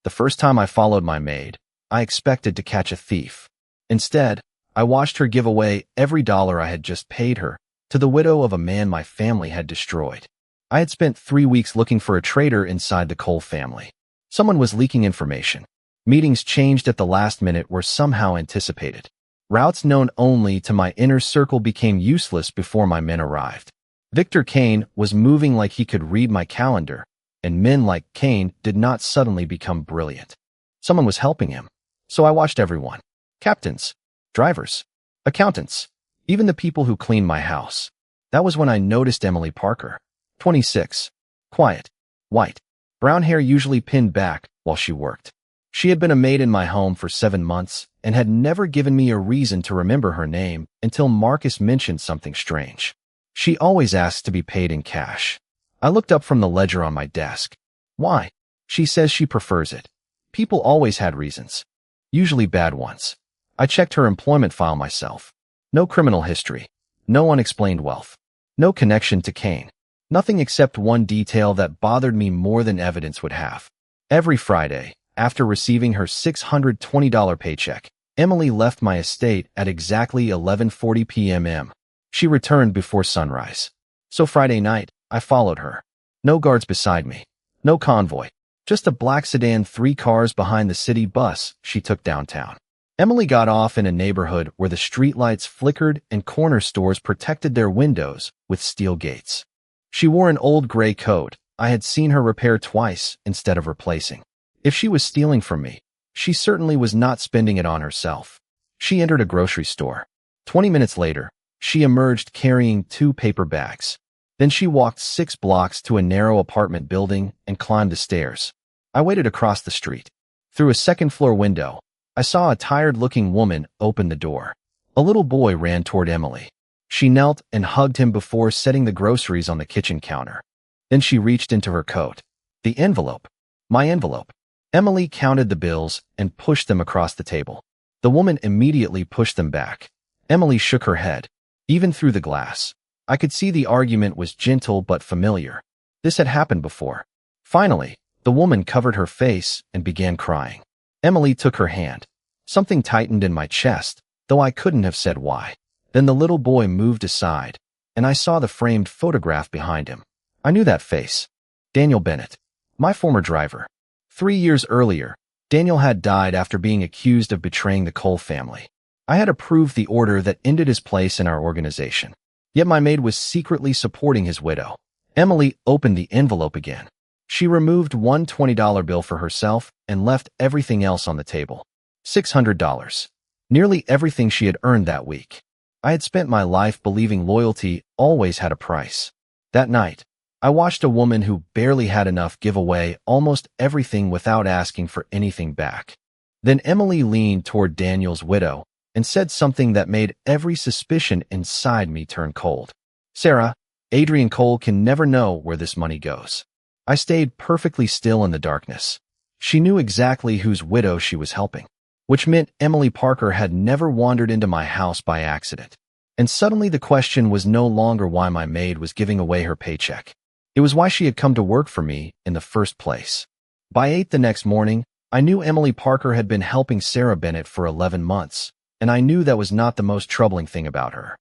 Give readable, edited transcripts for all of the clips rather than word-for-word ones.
The first time I followed my maid, I expected to catch a thief. Instead, I watched her give away every dollar I had just paid her to the widow of a man my family had destroyed. I had spent 3 weeks looking for a traitor inside the Cole family. Someone was leaking information. Meetings changed at the last minute were somehow anticipated. Routes known only to my inner circle became useless before my men arrived. Victor Kane was moving like he could read my calendar, and men like Kane did not suddenly become brilliant. Someone was helping him, so I watched everyone. Captains, drivers, accountants, even the people who cleaned my house. That was when I noticed Emily Parker, 26, quiet, white, brown hair usually pinned back while she worked. She had been a maid in my home for 7 months and had never given me a reason to remember her name until Marcus mentioned something strange. She always asks to be paid in cash. I looked up from the ledger on my desk. Why? She says she prefers it. People always had reasons, usually bad ones. I checked her employment file myself. No criminal history, no unexplained wealth, no connection to Kane. Nothing except one detail that bothered me more than evidence would have. Every Friday, after receiving her $620 paycheck, Emily left my estate at exactly 11:40 p.m. She returned before sunrise. So Friday night, I followed her. No guards beside me, no convoy, just a black sedan 3 cars behind the city bus she took downtown. Emily got off in a neighborhood where the streetlights flickered and corner stores protected their windows with steel gates. She wore an old gray coat I had seen her repair twice instead of replacing. If she was stealing from me, she certainly was not spending it on herself. She entered a grocery store. 20 minutes later, she emerged carrying 2 paper bags. Then she walked 6 blocks to a narrow apartment building and climbed the stairs. I waited across the street. Through a second-floor window, I saw a tired-looking woman open the door. A little boy ran toward Emily. She knelt and hugged him before setting the groceries on the kitchen counter. Then she reached into her coat. The envelope. My envelope. Emily counted the bills and pushed them across the table. The woman immediately pushed them back. Emily shook her head. Even through the glass, I could see the argument was gentle but familiar. This had happened before. Finally, the woman covered her face and began crying. Emily took her hand. Something tightened in my chest, though I couldn't have said why. Then the little boy moved aside, and I saw the framed photograph behind him. I knew that face. Daniel Bennett, my former driver. 3 years earlier, Daniel had died after being accused of betraying the Cole family. I had approved the order that ended his place in our organization. Yet my maid was secretly supporting his widow. Emily opened the envelope again. She removed one $20 bill for herself and left everything else on the table. $600. Nearly everything she had earned that week. I had spent my life believing loyalty always had a price. That night, I watched a woman who barely had enough give away almost everything without asking for anything back. Then Emily leaned toward Daniel's widow and said something that made every suspicion inside me turn cold. Sarah, Adrian Cole can never know where this money goes. I stayed perfectly still in the darkness. She knew exactly whose widow she was helping, which meant Emily Parker had never wandered into my house by accident. And suddenly the question was no longer why my maid was giving away her paycheck. It was why she had come to work for me in the first place. By 8 the next morning, I knew Emily Parker had been helping Sarah Bennett for 11 months, and I knew that was not the most troubling thing about her.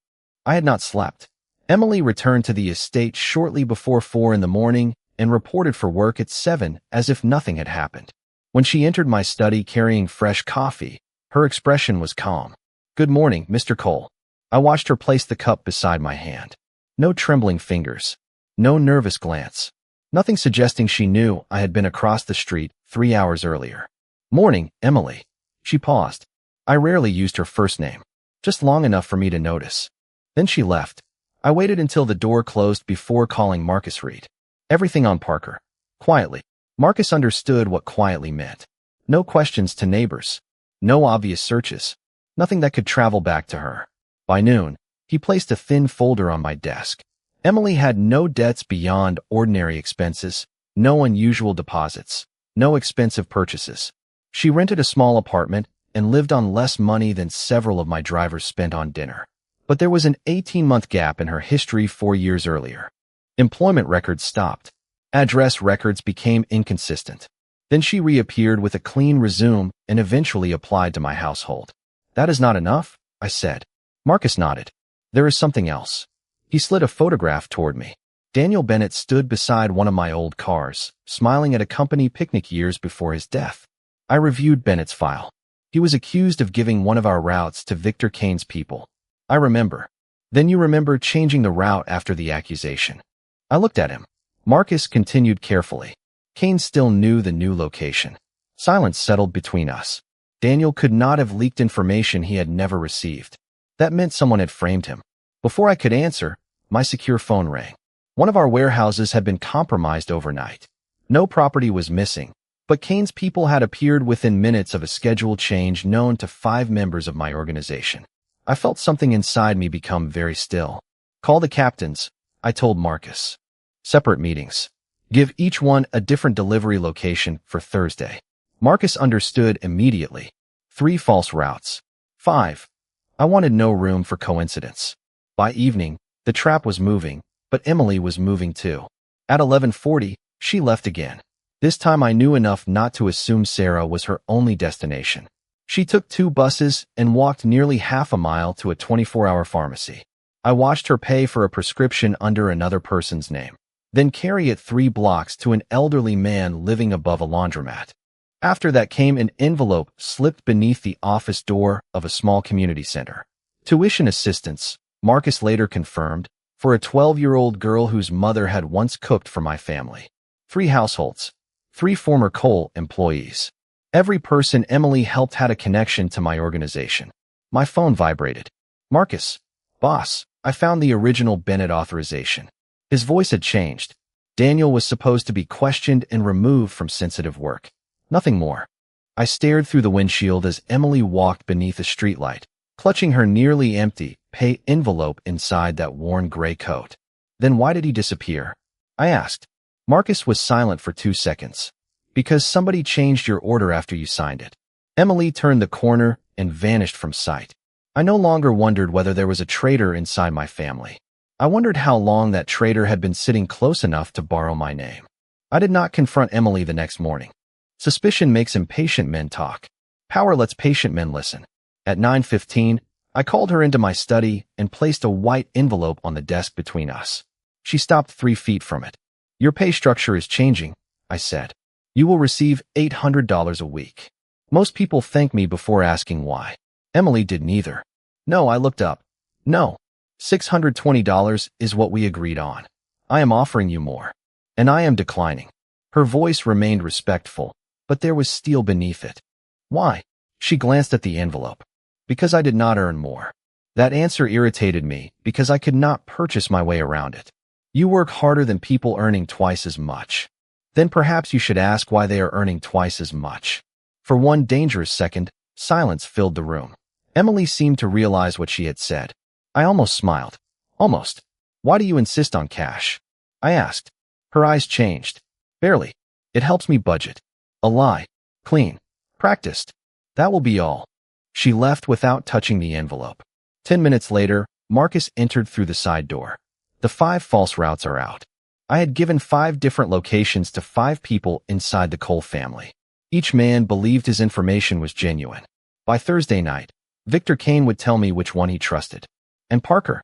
I had not slept. Emily returned to the estate shortly before 4 in the morning and reported for work at 7 as if nothing had happened. When she entered my study carrying fresh coffee, her expression was calm. "Good morning, Mr. Cole." I watched her place the cup beside my hand. No trembling fingers. No nervous glance. Nothing suggesting she knew I had been across the street 3 hours earlier. "Morning, Emily." She paused. I rarely used her first name, just long enough for me to notice. Then she left. I waited until the door closed before calling Marcus Reed. Everything on Parker. Quietly. Marcus understood what quietly meant. No questions to neighbors. No obvious searches. Nothing that could travel back to her. By noon, he placed a thin folder on my desk. Emily had no debts beyond ordinary expenses, no unusual deposits, no expensive purchases. She rented a small apartment and lived on less money than several of my drivers spent on dinner. But there was an 18-month gap in her history 4 years earlier. Employment records stopped. Address records became inconsistent. Then she reappeared with a clean resume and eventually applied to my household. That is not enough, I said. Marcus nodded. There is something else. He slid a photograph toward me. Daniel Bennett stood beside one of my old cars, smiling at a company picnic years before his death. I reviewed Bennett's file. He was accused of giving one of our routes to Victor Kane's people. I remember. Then you remember changing the route after the accusation. I looked at him. Marcus continued carefully. Kane still knew the new location. Silence settled between us. Daniel could not have leaked information he had never received. That meant someone had framed him. Before I could answer, my secure phone rang. One of our warehouses had been compromised overnight. No property was missing, but Kane's people had appeared within minutes of a schedule change known to 5 members of my organization. I felt something inside me become very still. Call the captains, I told Marcus. Separate meetings. Give each one a different delivery location for Thursday. Marcus understood immediately. 3 false routes. 5. I wanted no room for coincidence. By evening, the trap was moving, but Emily was moving too. At 11:40, she left again. This time I knew enough not to assume Sarah was her only destination. She took 2 buses and walked nearly half a mile to a 24-hour pharmacy. I watched her pay for a prescription under another person's name, then carry it 3 blocks to an elderly man living above a laundromat. After that came an envelope slipped beneath the office door of a small community center. Tuition assistance, Marcus later confirmed, for a 12-year-old girl whose mother had once cooked for my family. 3 households. 3 former Cole employees. Every person Emily helped had a connection to my organization. My phone vibrated. Marcus. Boss, I found the original Bennett authorization. His voice had changed. Daniel was supposed to be questioned and removed from sensitive work. Nothing more. I stared through the windshield as Emily walked beneath a streetlight, clutching her nearly empty pay envelope inside that worn gray coat. Then why did he disappear? I asked. Marcus was silent for 2 seconds. Because somebody changed your order after you signed it. Emily turned the corner and vanished from sight. I no longer wondered whether there was a traitor inside my family. I wondered how long that traitor had been sitting close enough to borrow my name. I did not confront Emily the next morning. Suspicion makes impatient men talk. Power lets patient men listen. At 9:15, I called her into my study and placed a white envelope on the desk between us. She stopped 3 feet from it. Your pay structure is changing, I said. You will receive $800 a week. Most people thank me before asking why. Emily did neither. No, I looked up. No. $620 is what we agreed on. I am offering you more. And I am declining. Her voice remained respectful, but there was steel beneath it. Why? She glanced at the envelope. Because I did not earn more. That answer irritated me because I could not purchase my way around it. You work harder than people earning twice as much. Then perhaps you should ask why they are earning twice as much. For one dangerous second, silence filled the room. Emily seemed to realize what she had said. I almost smiled. Almost. Why do you insist on cash? I asked. Her eyes changed. Barely. It helps me budget. A lie. Clean. Practiced. That will be all. She left without touching the envelope. 10 minutes later, Marcus entered through the side door. The 5 false routes are out. I had given 5 different locations to 5 people inside the Cole family. Each man believed his information was genuine. By Thursday night, Victor Kane would tell me which one he trusted. And Parker?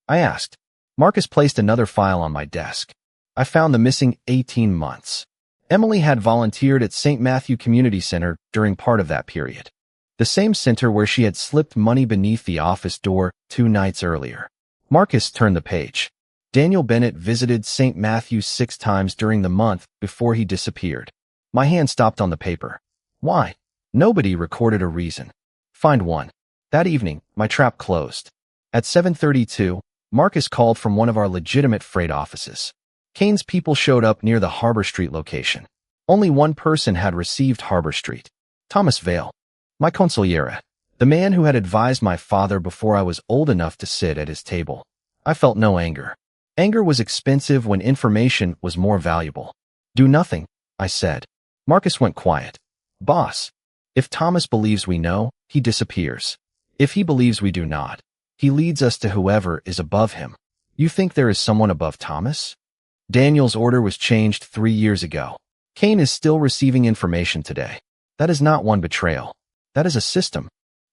I asked. Marcus placed another file on my desk. I found the missing 18 months. Emily had volunteered at St. Matthew Community Center during part of that period. The same center where she had slipped money beneath the office door 2 nights earlier. Marcus turned the page. Daniel Bennett visited St. Matthew's 6 times during the month before he disappeared. My hand stopped on the paper. Why? Nobody recorded a reason. Find one. That evening, my trap closed. At 7:32, Marcus called from one of our legitimate freight offices. Kane's people showed up near the Harbor Street location. Only one person had received Harbor Street. Thomas Vale. My consigliere. The man who had advised my father before I was old enough to sit at his table. I felt no anger. Anger was expensive when information was more valuable. Do nothing, I said. Marcus went quiet. Boss. If Thomas believes we know, he disappears. If he believes we do not, he leads us to whoever is above him. You think there is someone above Thomas? Daniel's order was changed 3 years ago. Kane is still receiving information today. That is not one betrayal. That is a system.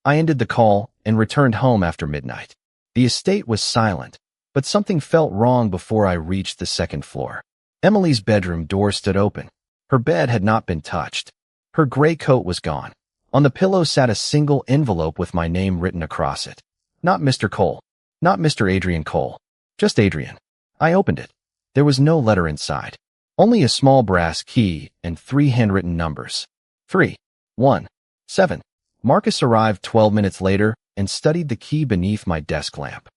I ended the call and returned home after midnight. The estate was silent, but something felt wrong before I reached the second floor. Emily's bedroom door stood open. Her bed had not been touched. Her gray coat was gone. On the pillow sat a single envelope with my name written across it. Not Mr. Cole. Not Mr. Adrian Cole. Just Adrian. I opened it. There was no letter inside. Only a small brass key and 3 handwritten numbers. 3, 1, 7. Marcus arrived 12 minutes later and studied the key beneath my desk lamp.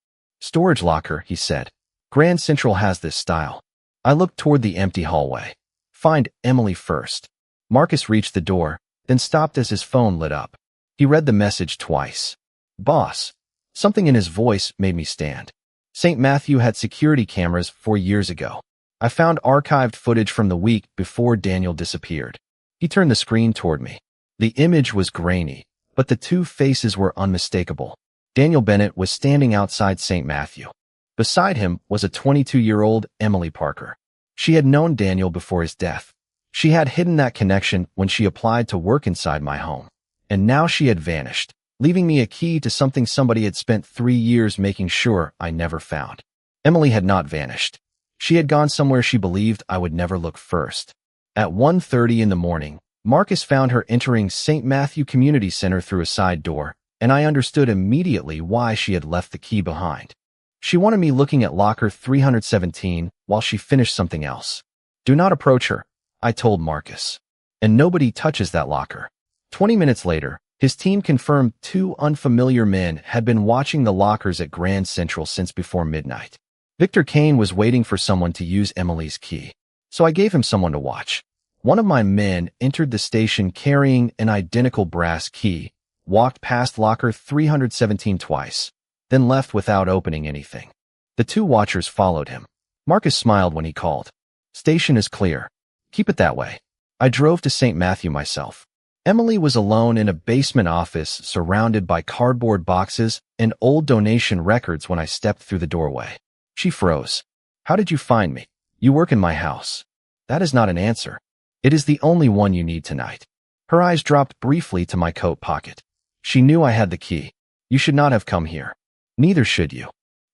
Storage locker, he said. Grand Central has this style. I looked toward the empty hallway. Find Emily first. Marcus reached the door, then stopped as his phone lit up. He read the message twice. Boss. Something in his voice made me stand. St. Matthew had security cameras 4 years ago. I found archived footage from the week before Daniel disappeared. He turned the screen toward me. The image was grainy, but the two faces were unmistakable. Daniel Bennett was standing outside St. Matthew. Beside him was a 22-year-old Emily Parker. She had known Daniel before his death. She had hidden that connection when she applied to work inside my home. And now she had vanished, leaving me a key to something somebody had spent 3 years making sure I never found. Emily had not vanished. She had gone somewhere she believed I would never look first. At 1:30 in the morning, Marcus found her entering St. Matthew Community Center through a side door, and I understood immediately why she had left the key behind. She wanted me looking at locker 317 while she finished something else. Do not approach her, I told Marcus. And nobody touches that locker. 20 minutes later, his team confirmed 2 unfamiliar men had been watching the lockers at Grand Central since before midnight. Victor Kane was waiting for someone to use Emily's key, so I gave him someone to watch. One of my men entered the station carrying an identical brass key, walked past locker 317 twice, then left without opening anything. The 2 watchers followed him. Marcus smiled when he called. Station is clear. Keep it that way. I drove to St. Matthew myself. Emily was alone in a basement office surrounded by cardboard boxes and old donation records when I stepped through the doorway. She froze. How did you find me? You work in my house. That is not an answer. It is the only one you need tonight. Her eyes dropped briefly to my coat pocket. She knew I had the key. You should not have come here. Neither should you.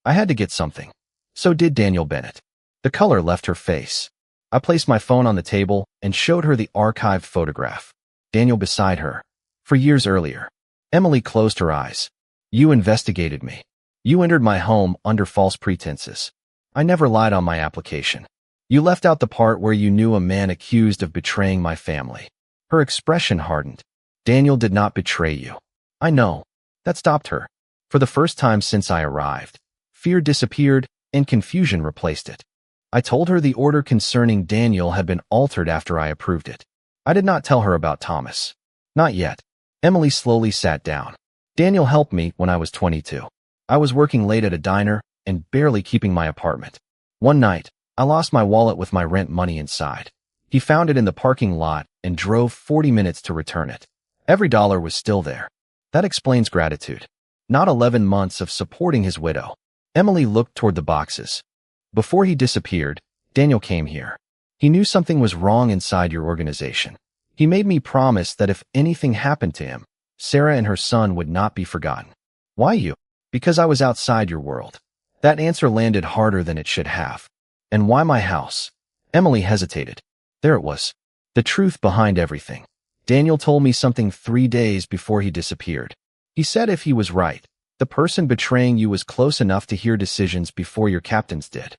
I had to get something. So did Daniel Bennett. The color left her face. I placed my phone on the table and showed her the archived photograph. Daniel beside her. For years earlier. Emily closed her eyes. You investigated me. You entered my home under false pretenses. I never lied on my application. You left out the part where you knew a man accused of betraying my family. Her expression hardened. Daniel did not betray you. I know. That stopped her. For the first time since I arrived, fear disappeared and confusion replaced it. I told her the order concerning Daniel had been altered after I approved it. I did not tell her about Thomas. Not yet. Emily slowly sat down. Daniel helped me when I was 22. I was working late at a diner and barely keeping my apartment. One night, I lost my wallet with my rent money inside. He found it in the parking lot and drove 40 minutes to return it. Every dollar was still there. That explains gratitude. Not 11 months of supporting his widow. Emily looked toward the boxes. Before he disappeared, Daniel came here. He knew something was wrong inside your organization. He made me promise that if anything happened to him, Sarah and her son would not be forgotten. Why you? Because I was outside your world. That answer landed harder than it should have. And why my house? Emily hesitated. There it was. The truth behind everything. Daniel told me something 3 days before he disappeared. He said if he was right, the person betraying you was close enough to hear decisions before your captains did.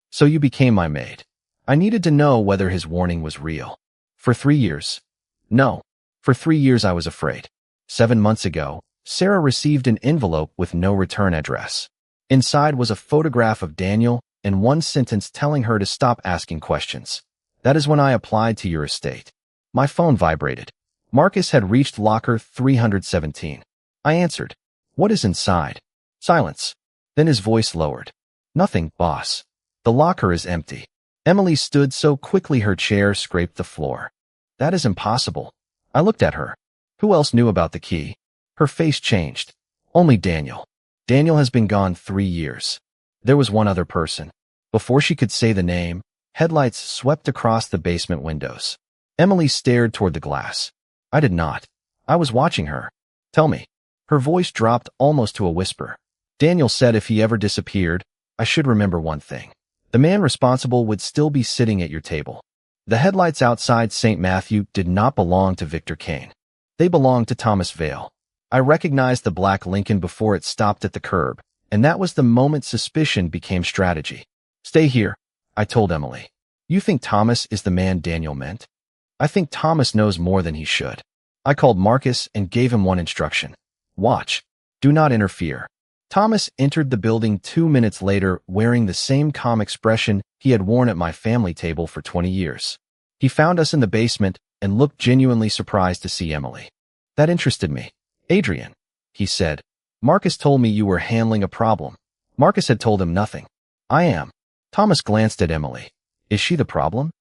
So you became my maid. I needed to know whether his warning was real. For 3 years. No. For 3 years I was afraid. 7 months ago, Sarah received an envelope with no return address. Inside was a photograph of Daniel and one sentence telling her to stop asking questions. That is when I applied to your estate. My phone vibrated. Marcus had reached locker 317. I answered. What is inside? Silence. Then his voice lowered. Nothing, boss. The locker is empty. Emily stood so quickly her chair scraped the floor. That is impossible. I looked at her. Who else knew about the key? Her face changed. Only Daniel. Daniel has been gone 3 years. There was one other person. Before she could say the name, headlights swept across the basement windows. Emily stared toward the glass. I did not. I was watching her. Tell me. Her voice dropped almost to a whisper. Daniel said if he ever disappeared, I should remember one thing. The man responsible would still be sitting at your table. The headlights outside St. Matthew did not belong to Victor Kane. They belonged to Thomas Vale. I recognized the black Lincoln before it stopped at the curb, and that was the moment suspicion became strategy. Stay here, I told Emily. You think Thomas is the man Daniel meant? I think Thomas knows more than he should. I called Marcus and gave him one instruction. Watch. Do not interfere. Thomas entered the building 2 minutes later wearing the same calm expression he had worn at my family table for 20 years. He found us in the basement and looked genuinely surprised to see Emily. That interested me. Adrian, he said, Marcus told me you were handling a problem. Marcus had told him nothing. I am. Thomas glanced at Emily. Is she the problem?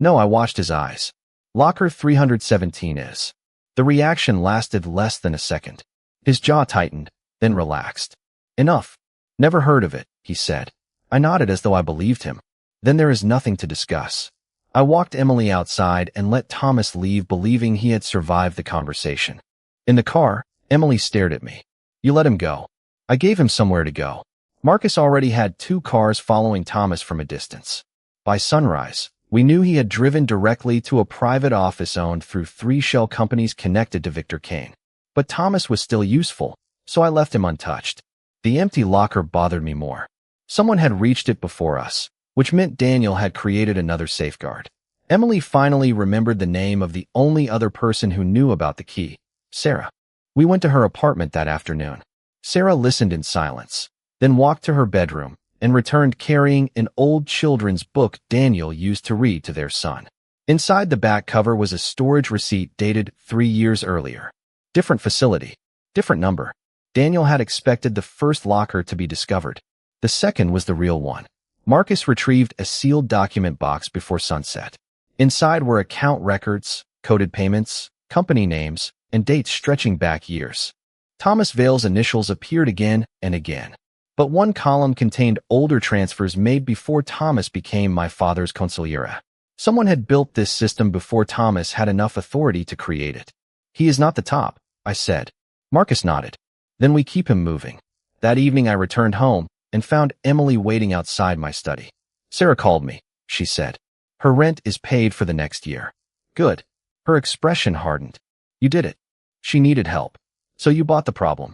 No, I watched his eyes. Locker 317 is. The reaction lasted less than a second. His jaw tightened, then relaxed. Enough. Never heard of it, he said. I nodded as though I believed him. Then there is nothing to discuss. I walked Emily outside and let Thomas leave believing he had survived the conversation. In the car, Emily stared at me. You let him go. I gave him somewhere to go. Marcus already had 2 cars following Thomas from a distance. By sunrise, we knew he had driven directly to a private office owned through 3 shell companies connected to Victor Kane. But Thomas was still useful, so I left him untouched. The empty locker bothered me more. Someone had reached it before us, which meant Daniel had created another safeguard. Emily finally remembered the name of the only other person who knew about the key, Sarah. We went to her apartment that afternoon. Sarah listened in silence, then walked to her bedroom and returned carrying an old children's book Daniel used to read to their son. Inside the back cover was a storage receipt dated 3 years earlier. Different facility, different number. Daniel had expected the first locker to be discovered. The second was the real one. Marcus retrieved a sealed document box before sunset. Inside were account records, coded payments, company names, and dates stretching back years. Thomas Vale's initials appeared again and again. But one column contained older transfers made before Thomas became my father's consigliere. Someone had built this system before Thomas had enough authority to create it. He is not the top, I said. Marcus nodded. Then we keep him moving. That evening I returned home and found Emily waiting outside my study. Sarah called me, she said. Her rent is paid for the next year. Good. Her expression hardened. You did it. She needed help. So you bought the problem.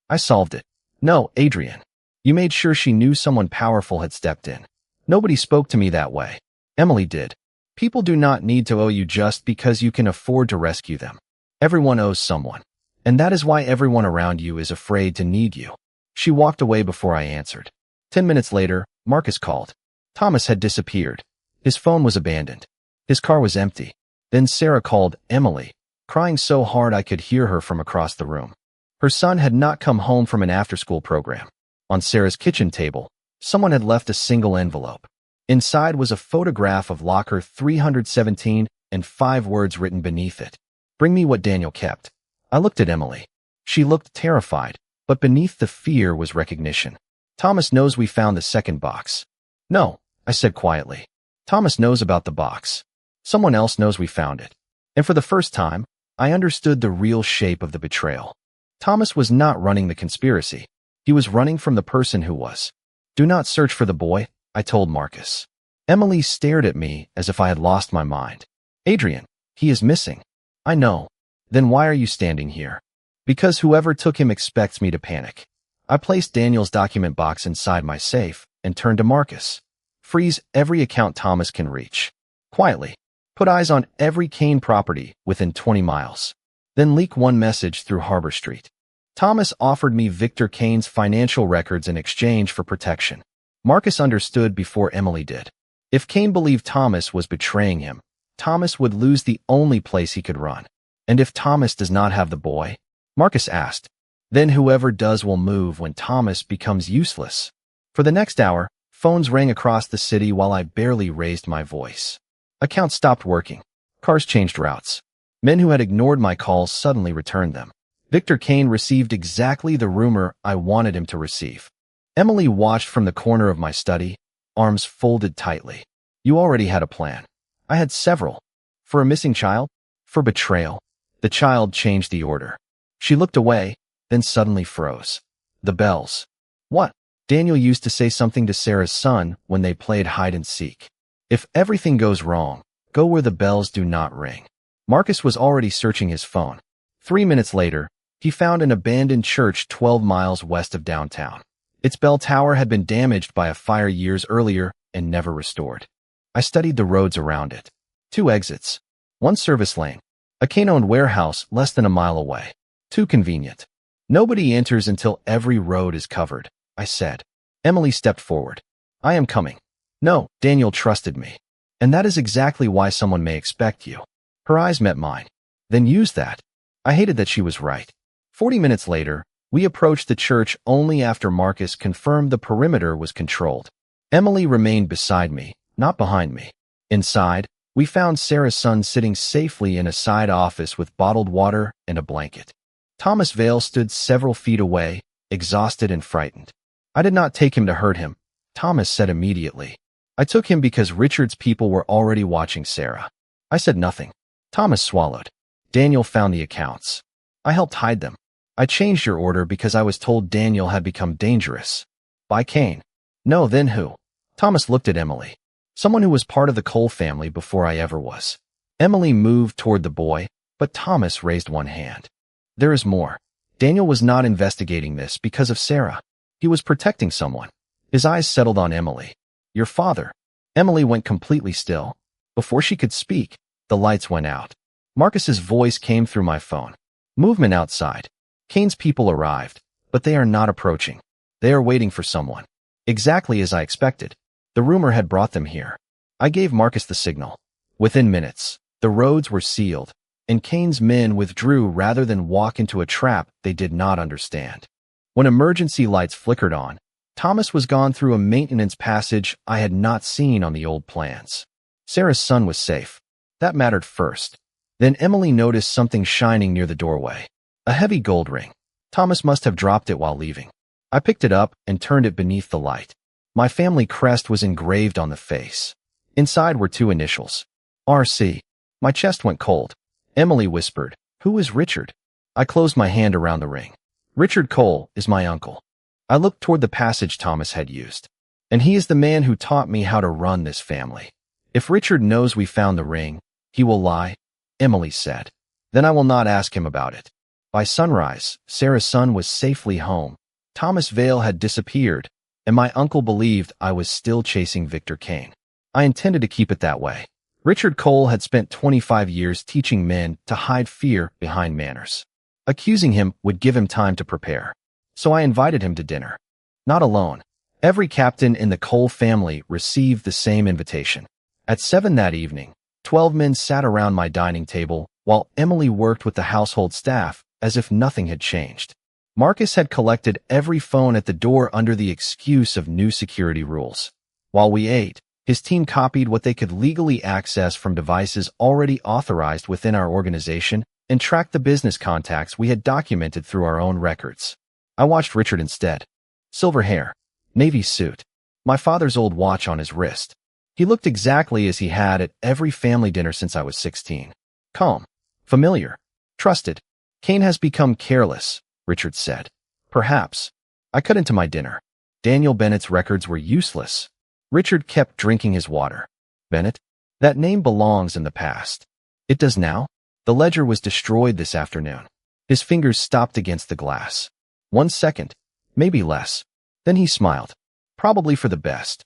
I solved it. No, Adrian. You made sure she knew someone powerful had stepped in. Nobody spoke to me that way. Emily did. People do not need to owe you just because you can afford to rescue them. Everyone owes someone. And that is why everyone around you is afraid to need you. She walked away before I answered. 10 minutes later, Marcus called. Thomas had disappeared. His phone was abandoned. His car was empty. Then Sarah called Emily, crying so hard I could hear her from across the room. Her son had not come home from an after-school program. On Sarah's kitchen table, someone had left a single envelope. Inside was a photograph of locker 317 and 5 words written beneath it. Bring me what Daniel kept. I looked at Emily. She looked terrified, but beneath the fear was recognition. Thomas knows we found the second box. No, I said quietly. Thomas knows about the box. Someone else knows we found it. And for the first time, I understood the real shape of the betrayal. Thomas was not running the conspiracy. He was running from the person who was. Do not search for the boy, I told Marcus. Emily stared at me as if I had lost my mind. Adrian, he is missing. I know. Then why are you standing here? Because whoever took him expects me to panic. I placed Daniel's document box inside my safe and turned to Marcus. Freeze every account Thomas can reach. Quietly. Put eyes on every Kane property within 20 miles. Then leak one message through Harbor Street. Thomas offered me Victor Kane's financial records in exchange for protection. Marcus understood before Emily did. If Kane believed Thomas was betraying him, Thomas would lose the only place he could run. And if Thomas does not have the boy? Marcus asked. Then whoever does will move when Thomas becomes useless. For the next hour, phones rang across the city while I barely raised my voice. Accounts stopped working. Cars changed routes. Men who had ignored my calls suddenly returned them. Victor Kane received exactly the rumor I wanted him to receive. Emily watched from the corner of my study, arms folded tightly. You already had a plan. I had several. For a missing child? For betrayal. The child changed the order. She looked away, then suddenly froze. The bells. What? Daniel used to say something to Sarah's son when they played hide and seek. If everything goes wrong, go where the bells do not ring. Marcus was already searching his phone. 3 minutes later, he found an abandoned church 12 miles west of downtown. Its bell tower had been damaged by a fire years earlier and never restored. I studied the roads around it. 2 exits. 1 service lane. A Kane-owned warehouse less than a mile away. Too convenient. Nobody enters until every road is covered, I said. Emily stepped forward. I am coming. No, Daniel trusted me. And that is exactly why someone may expect you. Her eyes met mine. Then use that. I hated that she was right. 40 minutes later, we approached the church only after Marcus confirmed the perimeter was controlled. Emily remained beside me, not behind me. Inside, we found Sarah's son sitting safely in a side office with bottled water and a blanket. Thomas Vale stood several feet away, exhausted and frightened. I did not take him to hurt him, Thomas said immediately. I took him because Richard's people were already watching Sarah. I said nothing. Thomas swallowed. Daniel found the accounts. I helped hide them. I changed your order because I was told Daniel had become dangerous. By Kane. No, then who? Thomas looked at Emily. Someone who was part of the Cole family before I ever was. Emily moved toward the boy, but Thomas raised one hand. There is more. Daniel was not investigating this because of Sarah. He was protecting someone. His eyes settled on Emily. Your father. Emily went completely still. Before she could speak, the lights went out. Marcus's voice came through my phone. Movement outside. Kane's people arrived, but they are not approaching. They are waiting for someone. Exactly as I expected. The rumor had brought them here. I gave Marcus the signal. Within minutes, the roads were sealed, and Kane's men withdrew rather than walk into a trap they did not understand. When emergency lights flickered on, Thomas was gone through a maintenance passage I had not seen on the old plans. Sarah's son was safe. That mattered first. Then Emily noticed something shining near the doorway. A heavy gold ring. Thomas must have dropped it while leaving. I picked it up and turned it beneath the light. My family crest was engraved on the face. Inside were 2 initials. RC. My chest went cold. Emily whispered, "Who is Richard?" I closed my hand around the ring. Richard Cole is my uncle. I looked toward the passage Thomas had used. And he is the man who taught me how to run this family. If Richard knows we found the ring, he will lie, Emily said. Then I will not ask him about it. By sunrise, Sarah's son was safely home. Thomas Vale had disappeared, and my uncle believed I was still chasing Victor Kane. I intended to keep it that way. Richard Cole had spent 25 years teaching men to hide fear behind manners. Accusing him would give him time to prepare. So I invited him to dinner. Not alone. Every captain in the Cole family received the same invitation. At 7 that evening, 12 men sat around my dining table while Emily worked with the household staff as if nothing had changed. Marcus had collected every phone at the door under the excuse of new security rules. While we ate, his team copied what they could legally access from devices already authorized within our organization and tracked the business contacts we had documented through our own records. I watched Richard instead. Silver hair, navy suit, my father's old watch on his wrist. He looked exactly as he had at every family dinner since I was 16. Calm, familiar, trusted. Kane has become careless, Richard said. Perhaps. I cut into my dinner. Daniel Bennett's records were useless. Richard kept drinking his water. Bennett? That name belongs in the past. It does now? The ledger was destroyed this afternoon. His fingers stopped against the glass. 1 second, maybe less. Then he smiled. Probably for the best.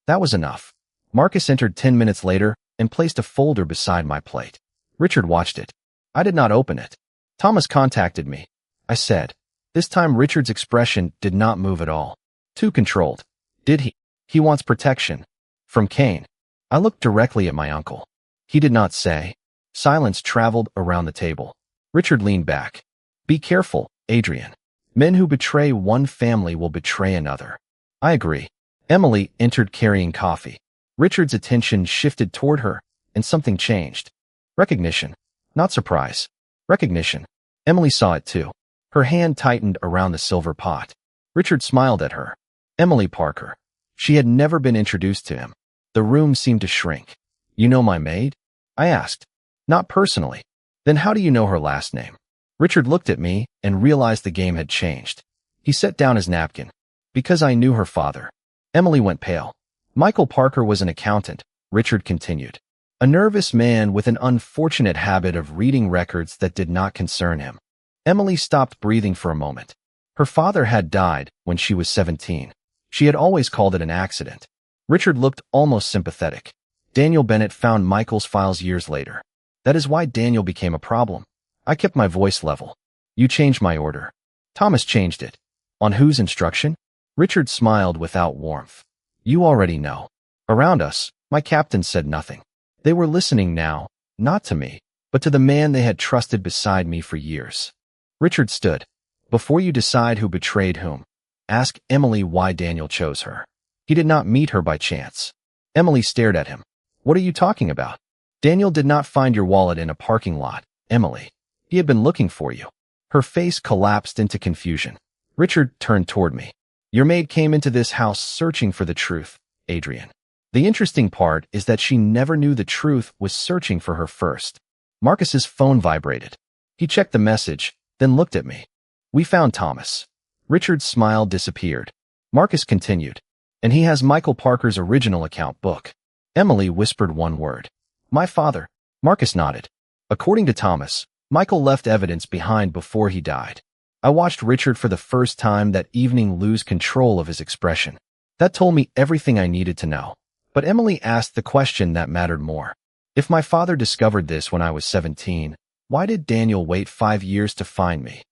That was enough. Marcus entered 10 minutes later and placed a folder beside my plate. Richard watched it. I did not open it. Thomas contacted me, I said. This time Richard's expression did not move at all. Too controlled. Did he? He wants protection. From Kane. I looked directly at my uncle. He did not say. Silence traveled around the table. Richard leaned back. Be careful, Adrian. Men who betray one family will betray another. I agree. Emily entered carrying coffee. Richard's attention shifted toward her, and something changed. Recognition. Not surprise. Recognition. Emily saw it too. Her hand tightened around the silver pot. Richard smiled at her. Emily Parker. She had never been introduced to him. The room seemed to shrink. You know my maid? I asked. Not personally. Then how do you know her last name? Richard looked at me and realized the game had changed. He set down his napkin. Because I knew her father. Emily went pale. Michael Parker was an accountant, Richard continued. A nervous man with an unfortunate habit of reading records that did not concern him. Emily stopped breathing for a moment. Her father had died when she was 17. She had always called it an accident. Richard looked almost sympathetic. Daniel Bennett found Michael's files years later. That is why Daniel became a problem. I kept my voice level. You changed my order. Thomas changed it. On whose instruction? Richard smiled without warmth. You already know. Around us, my captain said nothing. They were listening now, not to me, but to the man they had trusted beside me for years. Richard stood. Before you decide who betrayed whom, ask Emily why Daniel chose her. He did not meet her by chance. Emily stared at him. What are you talking about? Daniel did not find your wallet in a parking lot, Emily. He had been looking for you. Her face collapsed into confusion. Richard turned toward me. Your maid came into this house searching for the truth, Adrian. The interesting part is that she never knew the truth was searching for her first. Marcus's phone vibrated. He checked the message, then looked at me. We found Thomas. Richard's smile disappeared. Marcus continued. And he has Michael Parker's original account book. Emily whispered one word. My father. Marcus nodded. According to Thomas, Michael left evidence behind before he died. I watched Richard for the first time that evening lose control of his expression. That told me everything I needed to know. But Emily asked the question that mattered more. If my father discovered this when I was 17, why did Daniel wait 5 years to find me?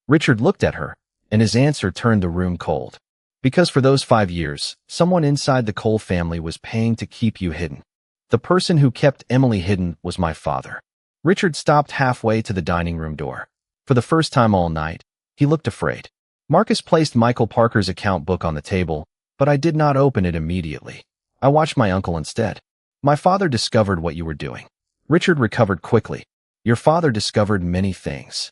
Richard looked at her, and his answer turned the room cold. Because for those 5 years, someone inside the Cole family was paying to keep you hidden. The person who kept Emily hidden was my father. Richard stopped halfway to the dining room door. For the first time all night, he looked afraid. Marcus placed Michael Parker's account book on the table, but I did not open it immediately. I watched my uncle instead. My father discovered what you were doing. Richard recovered quickly. Your father discovered many things,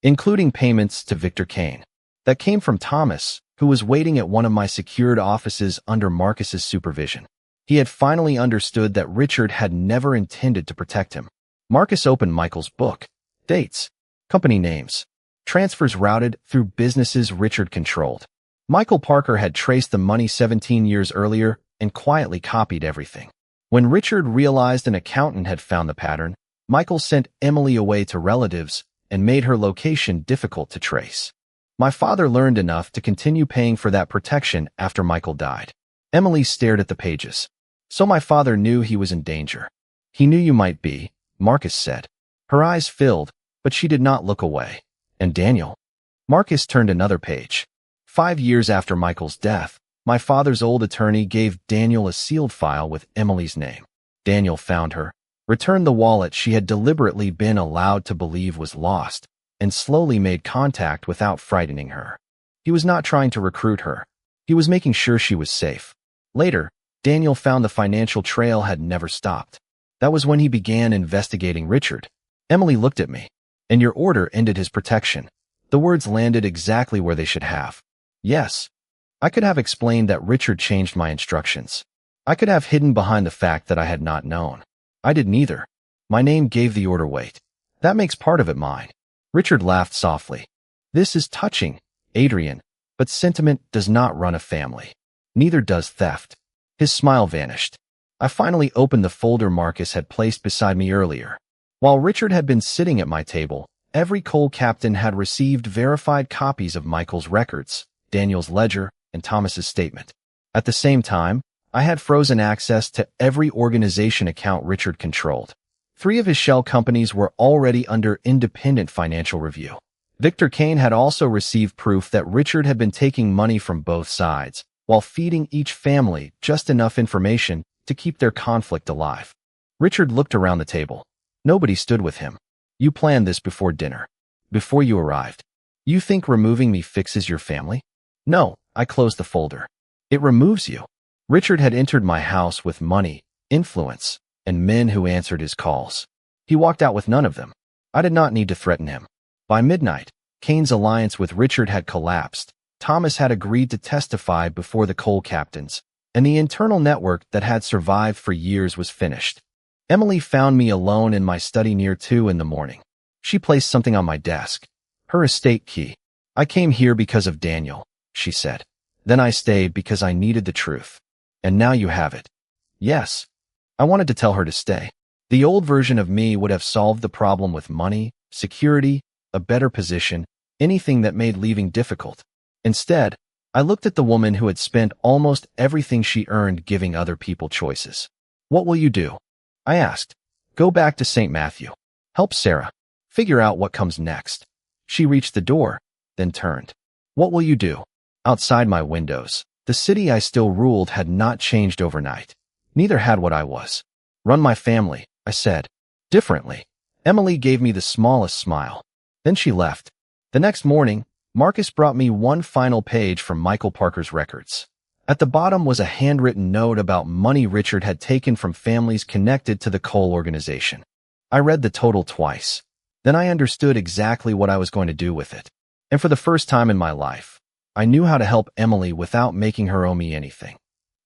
including payments to Victor Kane. That came from Thomas, who was waiting at one of my secured offices under Marcus's supervision. He had finally understood that Richard had never intended to protect him. Marcus opened Michael's book. Dates, company names, transfers routed through businesses Richard controlled. Michael Parker had traced the money 17 years earlier and quietly copied everything. When Richard realized an accountant had found the pattern, Michael sent Emily away to relatives and made her location difficult to trace. My father learned enough to continue paying for that protection after Michael died. Emily stared at the pages. So my father knew he was in danger. He knew you might be, Marcus said. Her eyes filled, but she did not look away. And Daniel? Marcus turned another page. 5 years after Michael's death, my father's old attorney gave Daniel a sealed file with Emily's name. Daniel found her, returned the wallet she had deliberately been allowed to believe was lost, and slowly made contact without frightening her. He was not trying to recruit her. He was making sure she was safe. Later, Daniel found the financial trail had never stopped. That was when he began investigating Richard. Emily looked at me. And your order ended his protection. The words landed exactly where they should have. Yes. I could have explained that Richard changed my instructions. I could have hidden behind the fact that I had not known. I did neither. My name gave the order weight. That makes part of it mine. Richard laughed softly. This is touching, Adrian, but sentiment does not run a family. Neither does theft. His smile vanished. I finally opened the folder Marcus had placed beside me earlier. While Richard had been sitting at my table, every Cole captain had received verified copies of Michael's records, Daniel's ledger, and Thomas's statement. At the same time, I had frozen access to every organization account Richard controlled. 3 of his shell companies were already under independent financial review. Victor Kane had also received proof that Richard had been taking money from both sides, while feeding each family just enough information to keep their conflict alive. Richard looked around the table. Nobody stood with him. You planned this before dinner. Before you arrived. You think removing me fixes your family? No, I closed the folder. It removes you. Richard had entered my house with money, influence, and men who answered his calls. He walked out with none of them. I did not need to threaten him. By midnight, Kane's alliance with Richard had collapsed. Thomas had agreed to testify before the Cole captains, and the internal network that had survived for years was finished. Emily found me alone in my study near 2 in the morning. She placed something on my desk. Her estate key. I came here because of Daniel, she said. Then I stayed because I needed the truth. And now you have it. Yes. I wanted to tell her to stay. The old version of me would have solved the problem with money, security, a better position, anything that made leaving difficult. Instead, I looked at the woman who had spent almost everything she earned giving other people choices. What will you do? I asked. Go back to St. Matthew. Help Sarah. Figure out what comes next. She reached the door, then turned. What will you do? Outside my windows, the city I still ruled had not changed overnight. Neither had what I was. Run my family, I said. Differently. Emily gave me the smallest smile. Then she left. The next morning, Marcus brought me one final page from Michael Parker's records. At the bottom was a handwritten note about money Richard had taken from families connected to the Cole organization. I read the total twice. Then I understood exactly what I was going to do with it. And for the first time in my life, I knew how to help Emily without making her owe me anything.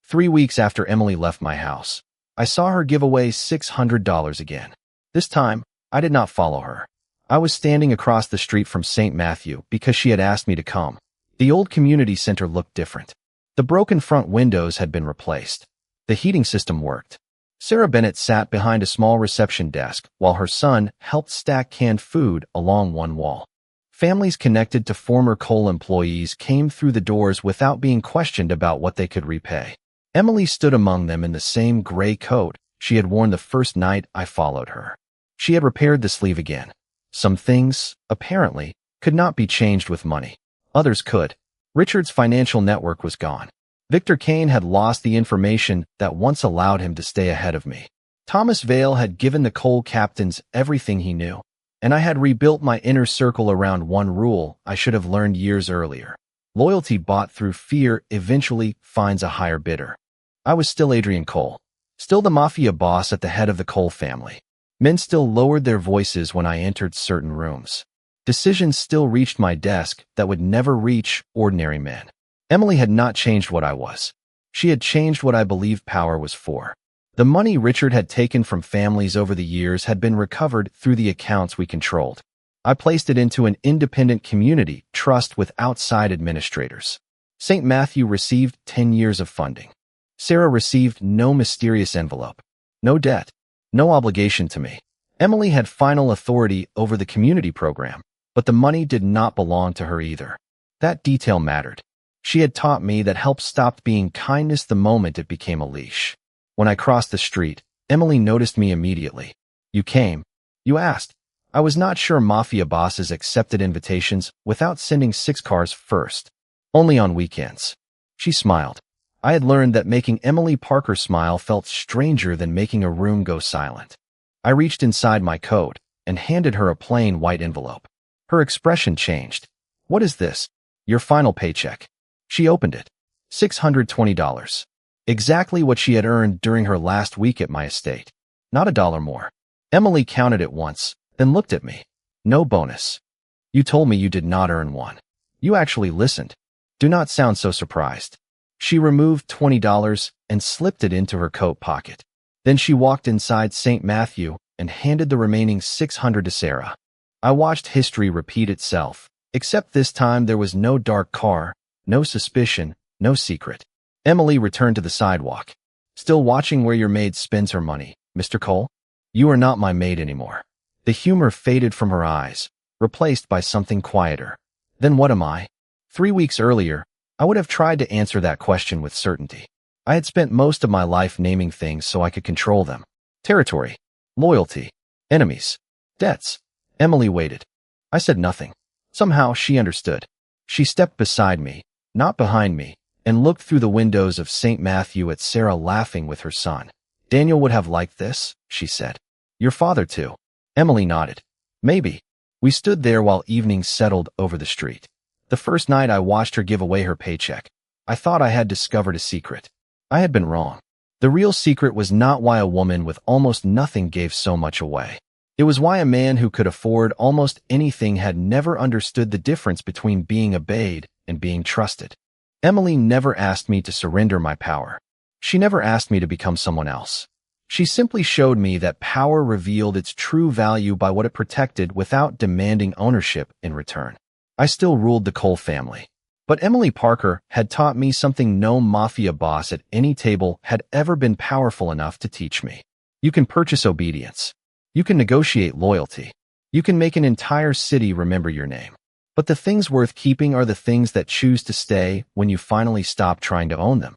3 weeks after Emily left my house, I saw her give away $600 again. This time, I did not follow her. I was standing across the street from St. Matthew because she had asked me to come. The old community center looked different. The broken front windows had been replaced. The heating system worked. Sarah Bennett sat behind a small reception desk while her son helped stack canned food along one wall. Families connected to former Cole employees came through the doors without being questioned about what they could repay. Emily stood among them in the same gray coat she had worn the first night I followed her. She had repaired the sleeve again. Some things, apparently, could not be changed with money. Others could. Richard's financial network was gone. Victor Kane had lost the information that once allowed him to stay ahead of me. Thomas Vale had given the Cole captains everything he knew, and I had rebuilt my inner circle around one rule I should have learned years earlier. Loyalty bought through fear eventually finds a higher bidder. I was still Adrian Cole, still the Mafia Boss at the head of the Cole family. Men still lowered their voices when I entered certain rooms. Decisions still reached my desk that would never reach ordinary men. Emily had not changed what I was. She had changed what I believed power was for. The money Richard had taken from families over the years had been recovered through the accounts we controlled. I placed it into an independent community trust with outside administrators. St. Matthew received 10 years of funding. Sarah received no mysterious envelope, no debt, no obligation to me. Emily had final authority over the community program, but the money did not belong to her either. That detail mattered. She had taught me that help stopped being kindness the moment it became a leash. When I crossed the street, Emily noticed me immediately. You came. You asked. I was not sure Mafia bosses accepted invitations without sending 6 cars first. Only on weekends. She smiled. I had learned that making Emily Parker smile felt stranger than making a room go silent. I reached inside my coat and handed her a plain white envelope. Her expression changed. What is this? Your final paycheck. She opened it. $620. Exactly what she had earned during her last week at my estate. Not a dollar more. Emily counted it once, then looked at me. No bonus. You told me you did not earn one. You actually listened. Do not sound so surprised. She removed $20 and slipped it into her coat pocket. Then she walked inside St. Matthew and handed the remaining $600 to Sarah. I watched history repeat itself, except this time there was no dark car, no suspicion, no secret. Emily returned to the sidewalk. Still watching where your maid spends her money, Mr. Cole? You are not my maid anymore. The humor faded from her eyes, replaced by something quieter. Then what am I? 3 weeks earlier, I would have tried to answer that question with certainty. I had spent most of my life naming things so I could control them. Territory, loyalty, enemies, debts. Emily waited. I said nothing. Somehow she understood. She stepped beside me, not behind me, and looked through the windows of St. Matthew at Sarah laughing with her son. Daniel would have liked this, she said. Your father too. Emily nodded. Maybe. We stood there while evening settled over the street. The first night I watched her give away her paycheck, I thought I had discovered a secret. I had been wrong. The real secret was not why a woman with almost nothing gave so much away. It was why a man who could afford almost anything had never understood the difference between being obeyed and being trusted. Emily never asked me to surrender my power. She never asked me to become someone else. She simply showed me that power revealed its true value by what it protected without demanding ownership in return. I still ruled the Cole family. But Emily Parker had taught me something no mafia boss at any table had ever been powerful enough to teach me. You can purchase obedience. You can negotiate loyalty. You can make an entire city remember your name. But the things worth keeping are the things that choose to stay when you finally stop trying to own them.